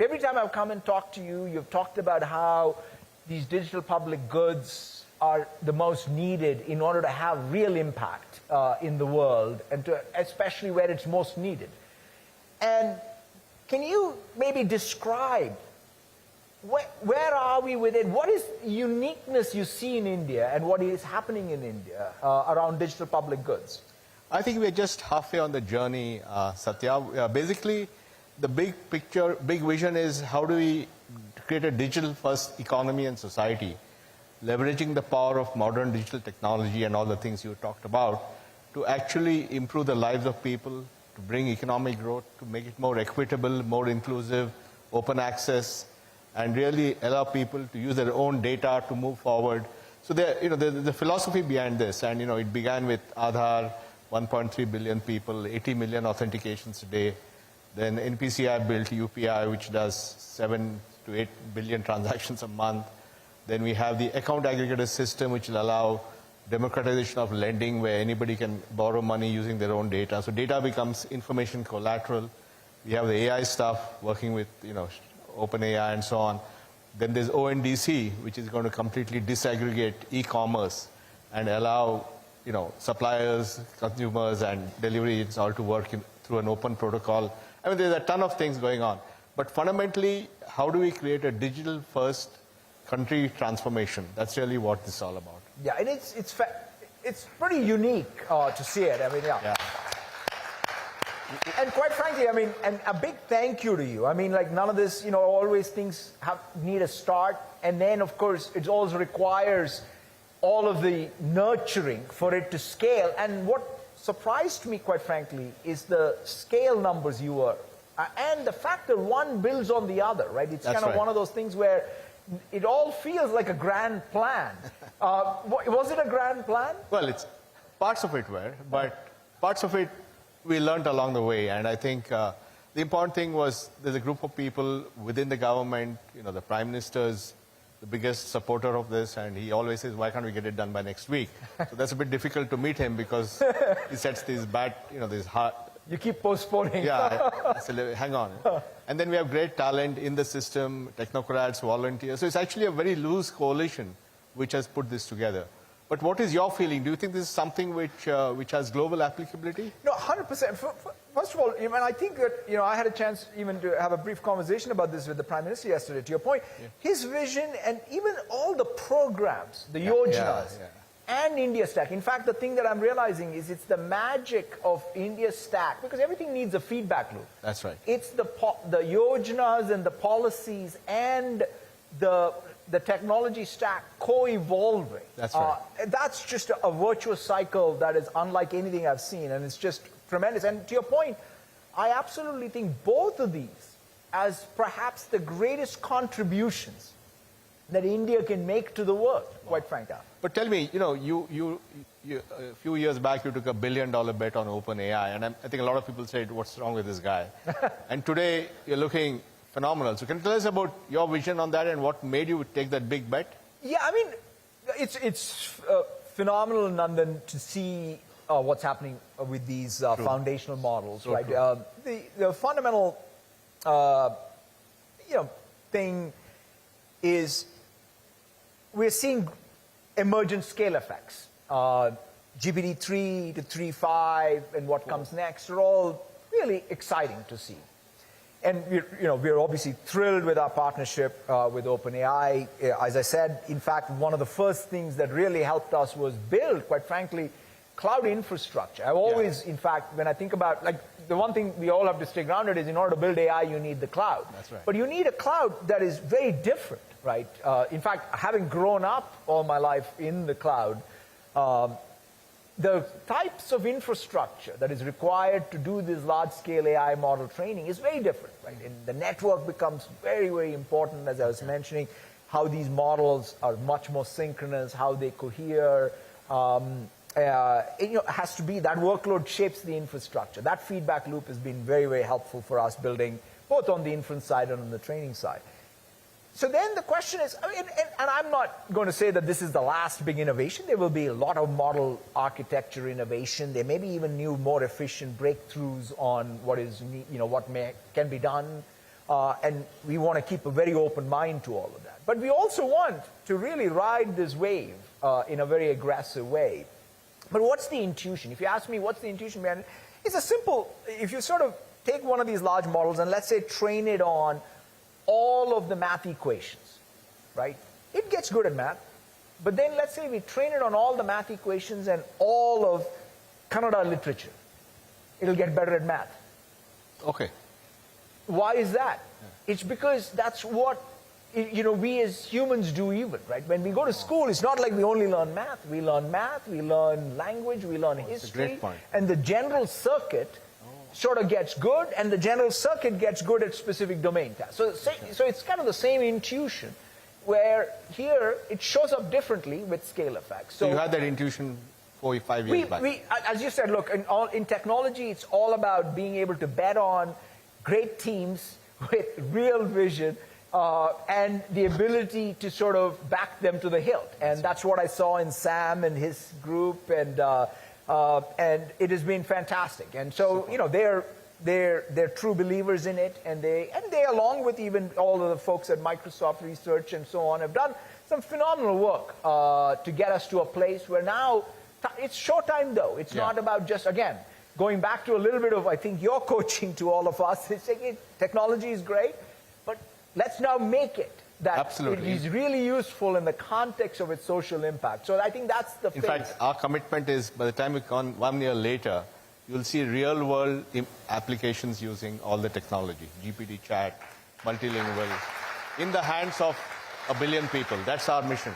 every time I've come and talked to you, you've talked about how these digital public goods are the most needed in order to have real impact in the world, and especially where it's most needed. And can you maybe describe where are we with it? What is uniqueness you see in India and what is happening in India around digital public goods? I think we're just halfway on the journey, Satya. Basically, the big picture, big vision is how do we create a digital-first economy and society, leveraging the power of modern digital technology and all the things you talked about to actually improve the lives of people, to bring economic growth, to make it more equitable, more inclusive, open access, and really allow people to use their own data to move forward. So the philosophy behind this, and it began with Aadhaar, 1.3 billion people, 80 million authentications a day. Then NPCI built UPI, which does 7 to 8 billion transactions a month. Then we have the account aggregator system, which will allow democratization of lending, where anybody can borrow money using their own data. So data becomes information collateral. We have the AI stuff, working with OpenAI and so on. Then there's ONDC, which is going to completely disaggregate e-commerce and allow suppliers, consumers, and delivery agents all to work through an open protocol. I mean, there's a ton of things going on. But fundamentally, how do we create a digital-first country transformation? That's really what this is all about. Yeah, and it's pretty unique to see it. I mean, yeah. And quite frankly, I mean, and a big thank you to you. I mean, like, none of this, always things need a start. And then, of course, it also requires all of the nurturing for it to scale. And what surprised me, quite frankly, is the scale numbers you were. And the fact that one builds on the other, right? It's kind of one of those things where it all feels like a grand plan. Was it a grand plan? Well, parts of it were, but parts of it we learned along the way. And I think the important thing was there's a group of people within the government, the Prime Minister's the biggest supporter of this, and he always says, why can't we get it done by next week? So that's a bit difficult to meet him because he sets these these hard... You keep postponing. Yeah, so hang on. And then we have great talent in the system, technocrats, volunteers. So it's actually a very loose coalition which has put this together. But what is your feeling? Do you think this is something which has global applicability? No, 100%. First of all, I think that I had a chance even to have a brief conversation about this with the Prime Minister yesterday. To your point, his vision and even all the programs, the yojanas, and India Stack. In fact, the thing that I'm realizing is it's the magic of India Stack, because everything needs a feedback loop. That's right. It's the yojanas and the policies and the technology stack co-evolving. That's right. That's just a virtuous cycle that is unlike anything I've seen, and it's just tremendous. And to your point, I absolutely think both of these as perhaps the greatest contributions that India can make to the world, quite frankly. But tell me, you a few years back, you took $1 billion bet on OpenAI, and I think a lot of people said, what's wrong with this guy? And today, you're looking phenomenal. So can you tell us about your vision on that and what made you take that big bet? Yeah, I mean, it's phenomenal, Nandan, to see what's happening with these foundational models, right? The fundamental, thing is we're seeing emergent scale effects. GPT-3 to 3.5 and what comes next are all really exciting to see. And we're obviously thrilled with our partnership with OpenAI. As I said, in fact, one of the first things that really helped us was build, quite frankly, cloud infrastructure. I've always, in fact, when I think about, the one thing we all have to stay grounded is in order to build AI, you need the cloud. That's right. But you need a cloud that is very different, right? In fact, having grown up all my life in the cloud, the types of infrastructure that is required to do this large-scale AI model training is very different, right? And the network becomes very, very important, as I was mentioning, how these models are much more synchronous, how they cohere. It has to be, that workload shapes the infrastructure. That feedback loop has been very, very helpful for us building, both on the inference side and on the training side. So then the question is, and I'm not going to say that this is the last big innovation. There will be a lot of model architecture innovation. There may be even new, more efficient breakthroughs on what is, what can be done. And we want to keep a very open mind to all of that. But we also want to really ride this wave in a very aggressive way. But what's the intuition? If you ask me what's the intuition behind it, it's a simple, if you sort of take one of these large models and let's say train it on all of the math equations, right? It gets good at math. But then let's say we train it on all the math equations and all of Kannada literature. It'll get better at math. Okay. Why is that? It's because that's what, we as humans do even, right? When we go to school, it's not like we only learn math. We learn math, we learn language, we learn history. That's a great point. And the general circuit sort of gets good, and the general circuit gets good at specific domain tasks. So it's kind of the same intuition, where here it shows up differently with scale effects. So you had that intuition 4 or 5 years back. As you said, look, in technology, it's all about being able to bet on great teams with real vision and the ability to sort of back them to the hilt. And that's what I saw in Sam and his group, and it has been fantastic. And so, they're true believers in it, and they along with even all of the folks at Microsoft Research and so on have done some phenomenal work to get us to a place where now it's showtime though. It's not about just, again, going back to a little bit of, I think, your coaching to all of us. It's saying technology is great, but let's now make it that Absolutely. it is really useful in the context of its social impact. So I think that's the In fact, our commitment is by the time we come 1 year later, you'll see real-world applications using all the technology, GPT chat, multilingual, in the hands of 1 billion people. That's our mission.